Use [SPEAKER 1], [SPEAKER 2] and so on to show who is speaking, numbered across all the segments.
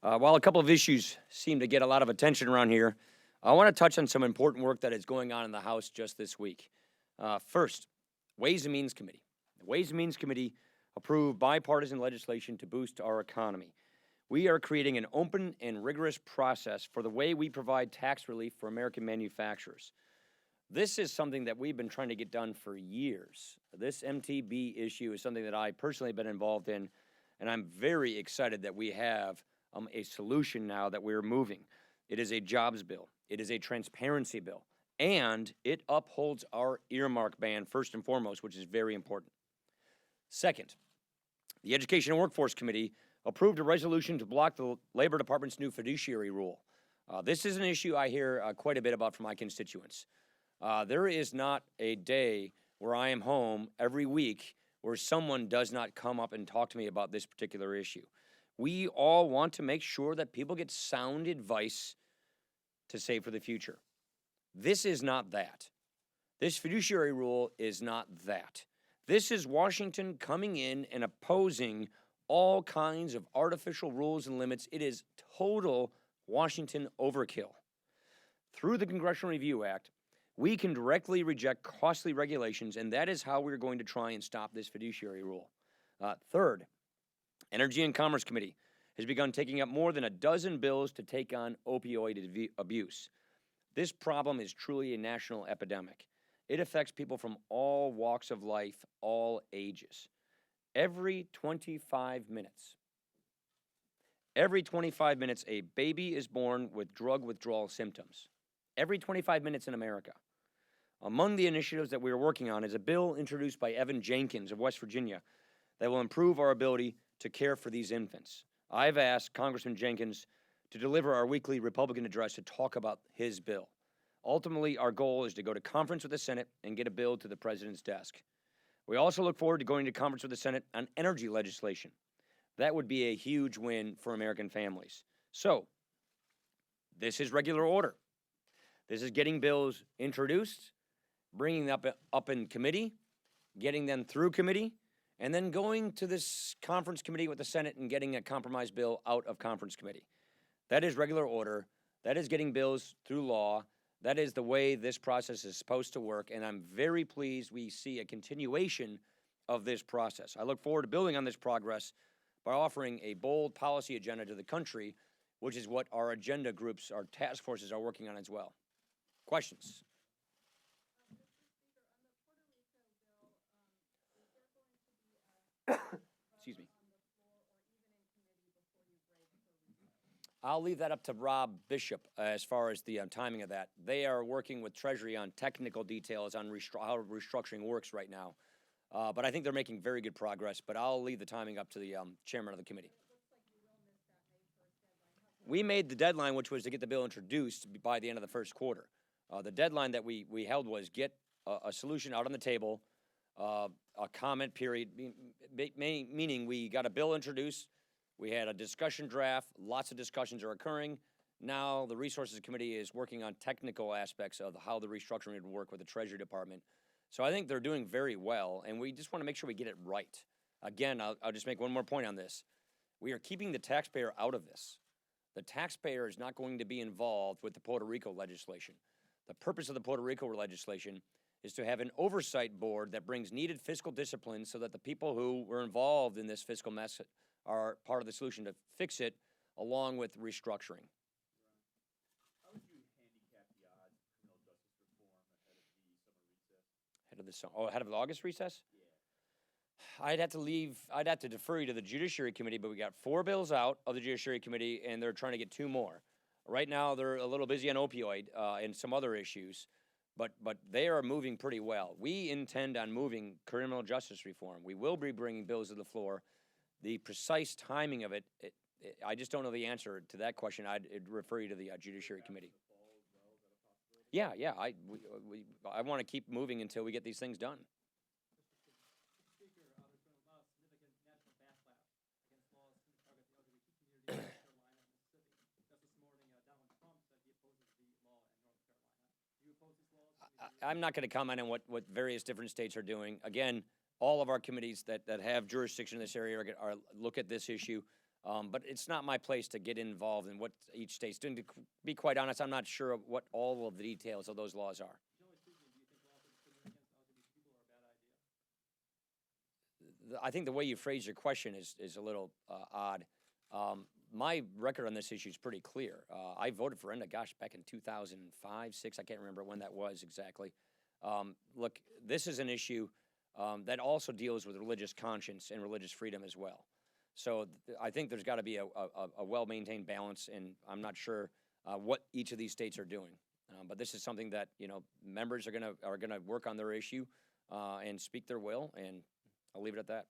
[SPEAKER 1] While a couple of issues seem to get a lot of attention around here, I want to touch on some important work that is going on in the House just this week. First, Ways and Means Committee. The Ways and Means Committee approved bipartisan legislation to boost our economy. We are creating an open and rigorous process for the way we provide tax relief for American manufacturers. This is something that we've been trying to get done for years. This MTB issue is something that I personally have been involved in, and I'm very excited that we have a solution now that we're moving. It is a jobs bill. It is a transparency bill. And it upholds our earmark ban, first and foremost, which is very important. Second, the Education and Workforce Committee approved a resolution to block the Labor Department's new fiduciary rule. This is an issue I hear quite a bit about from my constituents. There is not a day where I am home every week where someone does not come up and talk to me about this particular issue. We all want to make sure that people get sound advice to save for the future. This is not that. This fiduciary rule is not that. This is Washington coming in and opposing all kinds of artificial rules and limits. It is total Washington overkill. Through the Congressional Review Act, we can directly reject costly regulations, and that is how we're going to try and stop this fiduciary rule. Third, Energy and Commerce Committee has begun taking up more than a dozen bills to take on opioid abuse. This problem is truly a national epidemic. It affects people from all walks of life, all ages. Every 25 minutes, a baby is born with drug withdrawal symptoms. Every 25 minutes in America. Among the initiatives that we are working on is a bill introduced by Evan Jenkins of West Virginia that will improve our ability to care for these infants. I've asked Congressman Jenkins to deliver our weekly Republican address to talk about his bill. Ultimately, our goal is to go to conference with the Senate and get a bill to the president's desk. We also look forward to going to conference with the Senate on energy legislation. That would be a huge win for American families. So, this is regular order. This is getting bills introduced, bringing them up in committee, getting them through committee, and then going to this conference committee with the Senate and getting a compromise bill out of conference committee. That is regular order. That is getting bills through law. That is the way this process is supposed to work, and I'm very pleased we see a continuation of this process. I look forward to building on this progress by offering a bold policy agenda to the country, which is what our agenda groups, our task forces are working on as well. Questions? Excuse me. I'll leave that up to Rob Bishop as far as the timing of that. They are working with Treasury on technical details on how restructuring works right now. But I think they're making very good progress, but I'll leave the timing up to the chairman of the committee. We made the deadline, which was to get the bill introduced by the end of the first quarter. The deadline that we held was get a solution out on the table, a comment period, meaning we got a bill introduced, we had a discussion draft, lots of discussions are occurring. Now the Resources Committee is working on technical aspects of how the restructuring would work with the Treasury Department. So I think they're doing very well, and we just want to make sure we get it right. Again, I'll just make one more point on this. We are keeping the taxpayer out of this. The taxpayer is not going to be involved with the Puerto Rico legislation. The purpose of the Puerto Rico legislation is to have an oversight board that brings needed fiscal discipline so that the people who were involved in this fiscal mess are part of the solution to fix it, along with restructuring.
[SPEAKER 2] How would you handicap the odds of criminal justice reform
[SPEAKER 1] Ahead of the August recess?
[SPEAKER 2] Yeah.
[SPEAKER 1] I'd have to defer you to the Judiciary Committee, but we got 4 bills out of the Judiciary Committee, and they're trying to get 2 more. Right now, they're a little busy on opioid and some other issues, but they are moving pretty well. We intend on moving criminal justice reform. We will be bringing bills to the floor. The precise timing of it, I just don't know the answer to that question. I'd refer you to the Judiciary Committee. Yeah. I want to keep moving until we get these things done. I'm not going to comment on what various different states are doing. Again, all of our committees that have jurisdiction in this area are look at this issue. But it's not my place to get involved in what each state's doing. To be quite honest, I'm not sure of what all of the details of those laws are.
[SPEAKER 2] Generally speaking, do you think laws discriminating against LGBT people are a bad idea?
[SPEAKER 1] I think the way you phrase your question is a little odd. My record on this issue is pretty clear. I voted for Enda, gosh, back in 2005, 6, I can't remember when that was exactly. Look, this is an issue that also deals with religious conscience and religious freedom as well. So I think there's got to be a well-maintained balance, and I'm not sure what each of these states are doing. But this is something that, you know, members are gonna work on their issue and speak their will, and I'll leave it at that.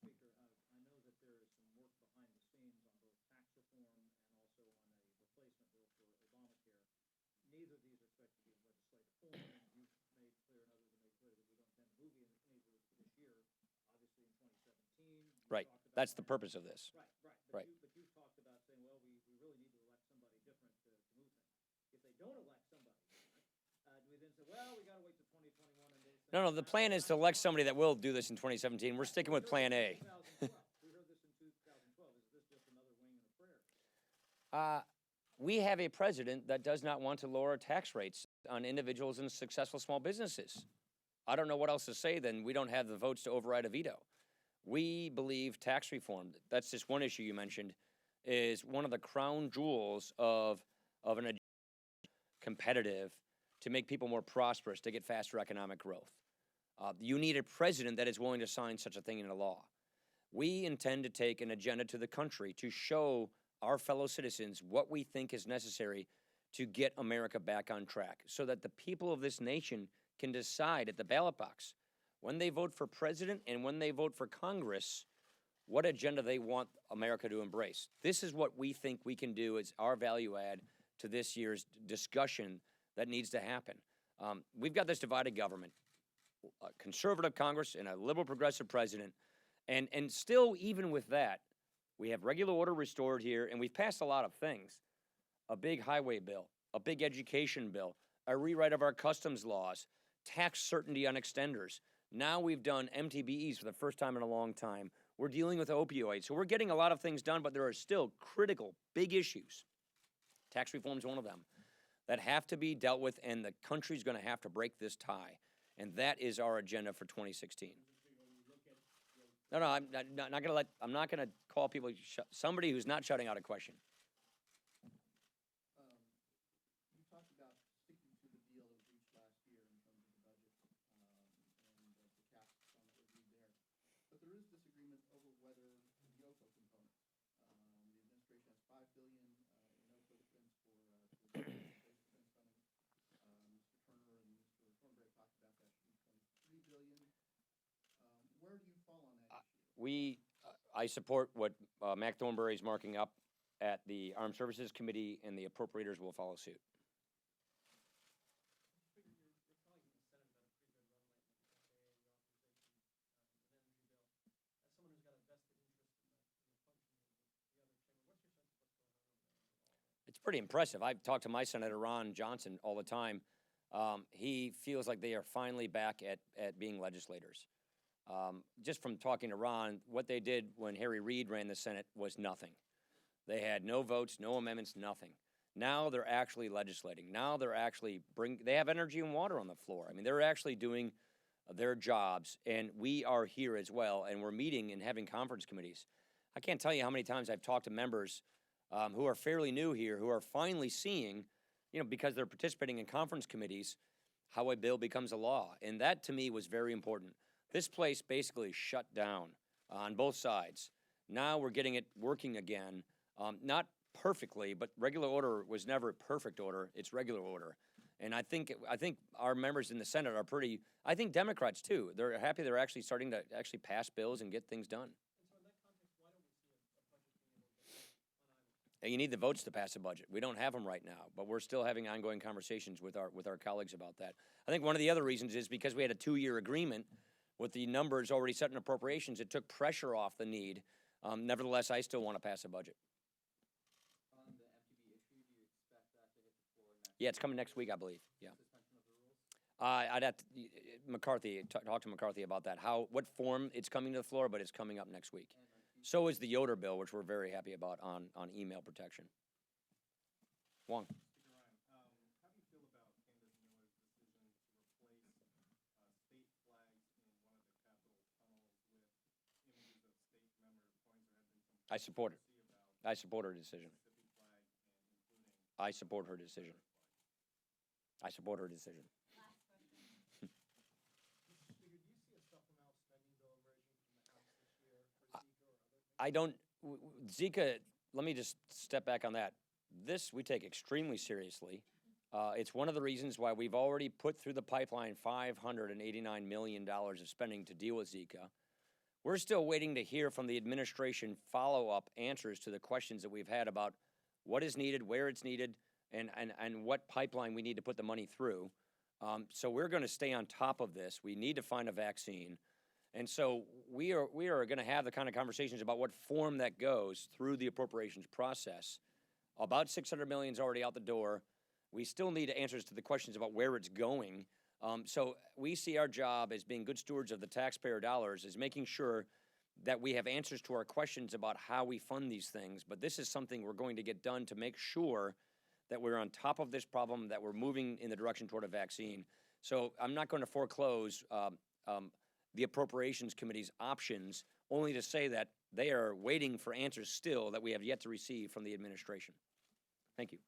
[SPEAKER 2] Mr. Speaker, I know that there is some work behind the scenes on both tax reform and also on a replacement bill for Obamacare. Neither of these are expected to be in legislative form. You've made clear, and others have made clear, that we don't intend to move any this year. Obviously, in 2017,
[SPEAKER 1] Right. That's the purpose of this.
[SPEAKER 2] Right.
[SPEAKER 1] Right.
[SPEAKER 2] But you've talked about saying, well, we really need to elect somebody different to move things. If they don't elect somebody, do we then say, well, we got to wait till 2021 and they say,
[SPEAKER 1] No, the plan is to elect somebody that will do this in 2017. We're sticking with Plan A.
[SPEAKER 2] 2012. We heard this in 2012. Is this just another wing and a prayer?
[SPEAKER 1] We have a president that does not want to lower tax rates on individuals and successful small businesses. I don't know what else to say than we don't have the votes to override a veto. We believe tax reform, that's just one issue you mentioned, is one of the crown jewels of an agenda competitive to make people more prosperous, to get faster economic growth. You need a president that is willing to sign such a thing into law. We intend to take an agenda to the country to show our fellow citizens what we think is necessary to get America back on track so that the people of this nation can decide at the ballot box when they vote for president and when they vote for Congress what agenda they want America to embrace. This is what we think we can do as our value add to this year's discussion that needs to happen. We've got this divided government, a conservative Congress and a liberal progressive president, and still, even with that, we have regular order restored here, and we've passed a lot of things. A big highway bill, a big education bill, a rewrite of our customs laws, tax certainty on extenders. Now we've done MTBEs for the first time in a long time. We're dealing with opioids. So we're getting a lot of things done, but there are still critical, big issues. Tax reform is one of them that have to be dealt with, and the country's going to have to break this tie. And that is our agenda for 2016. No, I'm not going to call people, somebody who's not shutting out a question.
[SPEAKER 3] You talked about sticking to the deal that was reached last year in terms of the budget and the caps on that were agreed there. But there is disagreement over whether the OCO component. The administration has $5 billion in OCO defense for defense funding. Mr. Turner and Mr. Thornberry talked about that should be $23 billion. Where do you fall on that issue?
[SPEAKER 1] I support what Mac Thornberry is marking up at the Armed Services Committee, and the appropriators will follow suit. It's pretty impressive. I've talked to my Senator Ron Johnson all the time. He feels like they are finally back at being legislators. Just from talking to Ron, what they did when Harry Reid ran the Senate was nothing. They had no votes, no amendments, nothing. Now they're actually legislating. Now they're actually they have energy and water on the floor. I mean, they're actually doing their jobs, and we are here as well, and we're meeting and having conference committees. I can't tell you how many times I've talked to members who are fairly new here, who are finally seeing, because they're participating in conference committees, how a bill becomes a law. And that, to me, was very important. This place basically shut down on both sides. Now we're getting it working again, not perfectly, but regular order was never perfect order. It's regular order. And I think our members in the Senate are pretty, I think Democrats too, they're happy they're actually starting to actually pass bills and get things done.
[SPEAKER 2] And so in that context, why don't we see a budget being able to get on either?
[SPEAKER 1] And you need the votes to pass a budget. We don't have them right now, but we're still having ongoing conversations with our colleagues about that. I think one of the other reasons is because we had a 2-year agreement with the numbers already set in appropriations, it took pressure off the need. Nevertheless, I still want to pass a budget.
[SPEAKER 4] On the MTB issue, do you expect that to hit the floor next?
[SPEAKER 1] Yeah, it's coming next week, I believe. Yeah.
[SPEAKER 4] Suspension of the rules?
[SPEAKER 1] I'd have to talk to McCarthy about that. What form it's coming to the floor, but it's coming up next week.
[SPEAKER 4] And do
[SPEAKER 1] So is the Yoder bill, which we're very happy about on email protection. Wong.
[SPEAKER 5] Speaker Ryan, how do you feel about Candace Miller's decision to replace state flags in one of the Capitol tunnels with images of state coins? There have been some
[SPEAKER 1] I support it.
[SPEAKER 5] controversy about
[SPEAKER 1] I support her decision.
[SPEAKER 5] Mississippi flag and including
[SPEAKER 1] I support her decision. I support her decision.
[SPEAKER 2] Mr. Speaker, do you see a supplemental spending bill emerging from the House this year for Zika or other things?
[SPEAKER 1] I don't, Zika, let me just step back on that. This we take extremely seriously. It's one of the reasons why we've already put through the pipeline $589 million of spending to deal with Zika. We're still waiting to hear from the administration follow-up answers to the questions that we've had about what is needed, where it's needed, and what pipeline we need to put the money through. So we're going to stay on top of this. We need to find a vaccine. And so we are going to have the kind of conversations about what form that goes through the appropriations process. About $600 million is already out the door. We still need answers to the questions about where it's going. So we see our job as being good stewards of the taxpayer dollars, is making sure that we have answers to our questions about how we fund these things. But this is something we're going to get done to make sure that we're on top of this problem, that we're moving in the direction toward a vaccine. So I'm not going to foreclose the Appropriations Committee's options, only to say that they are waiting for answers still that we have yet to receive from the administration. Thank you.